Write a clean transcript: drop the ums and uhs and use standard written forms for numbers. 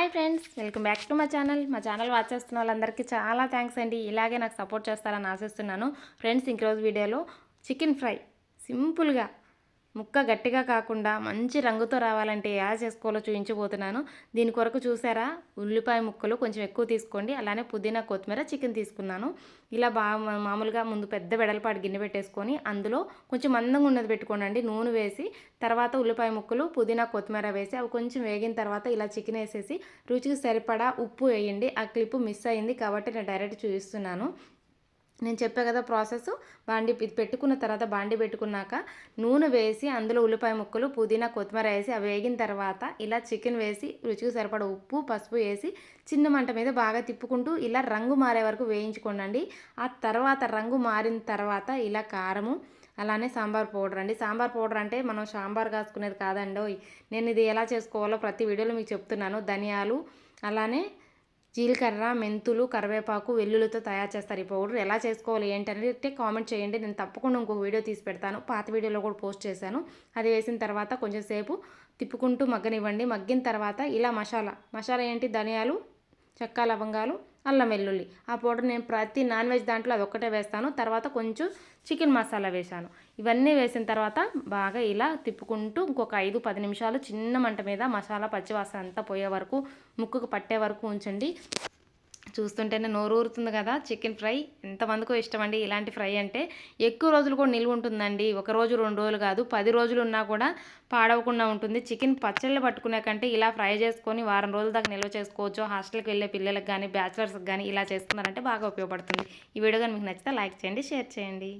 Hi friends, welcome back to మా channel watch చేస్తున్న వాళ్ళందరికీ చాలా థ్యాంక్స్ అండి. ఇలాగే నాకు సపోర్ట్ చేస్తారని ఆశిస్తున్నాను. ఫ్రెండ్స్, ఈరోజు వీడియోలో చికెన్ ఫ్రై సింపుల్గా ముక్క గట్టిగా కాకుండా మంచి రంగుతో రావాలంటే ఎలా చేసుకోవాలో చూపించబోతున్నాను. దీని కొరకు చూసారా, ఉల్లిపాయ ముక్కలు కొంచెం ఎక్కువ తీసుకోండి. అలానే పుదీనా, కొత్తిమీర, చికెన్ తీసుకున్నాను. ఇలా మామూలుగా ముందు పెద్ద వెడల్పాటు గిన్నె పెట్టేసుకొని అందులో కొంచెం మందంగా ఉన్నది పెట్టుకోండి. నూనె వేసి తర్వాత ఉల్లిపాయ ముక్కలు, పుదీనా, కొత్తిమీర వేసి అవి కొంచెం వేగిన తర్వాత ఇలా చికెన్ వేసేసి రుచికి సరిపడా ఉప్పు వేయండి. ఆ క్లిప్ మిస్ అయింది కాబట్టి నేను డైరెక్ట్ చూపిస్తున్నాను. నేను చెప్పా కదా ప్రాసెస్. ఇది పెట్టుకున్న తర్వాత బాండి పెట్టుకున్నాక నూనె వేసి అందులో ఉల్లిపాయ ముక్కలు, పుదీనా, కొత్తిమీర వేసి అవి వేగిన తర్వాత ఇలా చికెన్ వేసి రుచికి సరిపడ ఉప్పు, పసుపు వేసి చిన్న మంట మీద బాగా తిప్పుకుంటూ ఇలా రంగు మారే వరకు వేయించుకోండి. ఆ తర్వాత రంగు మారిన తర్వాత ఇలా కారము, అలానే సాంబార్ పౌడర్ అండి. సాంబార్ పౌడర్ అంటే మనం సాంబార్ కాసుకునేది కాదండి. నేను ఇది ఎలా చేసుకోవాలో ప్రతి వీడియోలో మీకు చెప్తున్నాను. ధనియాలు, అలానే జీలకర్ర, మెంతులు, కరివేపాకు, వెల్లుల్లితో తయారు చేస్తారు. ఈ పౌడర్ ఎలా చేసుకోవాలి ఏంటనేది కామెంట్ చేయండి. నేను తప్పకుండా ఇంకొక వీడియో తీసి పెడతాను. పాత వీడియోలో కూడా పోస్ట్ చేశాను. అది వేసిన తర్వాత కొంచెం సేపు తిప్పుకుంటూ మగ్గనివ్వండి. మగ్గిన తర్వాత ఇలా మసాలా ఏంటి, ధనియాలు, చెక్క, లవంగాలు, అల్లం వెల్లుల్లి. ఆ పౌడర్ నేను ప్రతి నాన్ వెజ్ దాంట్లో అదొక్కటే వేస్తాను. తర్వాత కొంచెం చికెన్ మసాలా వేశాను. ఇవన్నీ వేసిన తర్వాత బాగా ఇలా తిప్పుకుంటూ ఇంకొక 5-10 నిమిషాలు చిన్న మంట మీద మసాలా పచ్చివాసన అంతా పోయే వరకు, ముక్కుకు పట్టే వరకు ఉంచండి. చూస్తుంటేనే నోరు ఊరుతుంది కదా. చికెన్ ఫ్రై ఎంతమందికో ఇష్టం అండి. ఇలాంటి ఫ్రై అంటే ఎక్కువ రోజులు కూడా నిల్వ ఉంటుందండి. 1 రోజు 2 రోజులు కాదు, 10 రోజులు ఉన్నా కూడా పాడవకుండా ఉంటుంది. చికెన్ పచ్చళ్ళు పట్టుకునే కంటే ఇలా ఫ్రై చేసుకొని వారం రోజుల దాకా నిల్వ చేసుకోవచ్చు. హాస్టల్కి వెళ్ళే పిల్లలకు కానీ, బ్యాచిలర్స్కి కానీ ఇలా చేసుకున్నారంటే బాగా ఉపయోగపడుతుంది. ఈ వీడియో కానీ మీకు నచ్చితే లైక్ చేయండి, షేర్ చేయండి.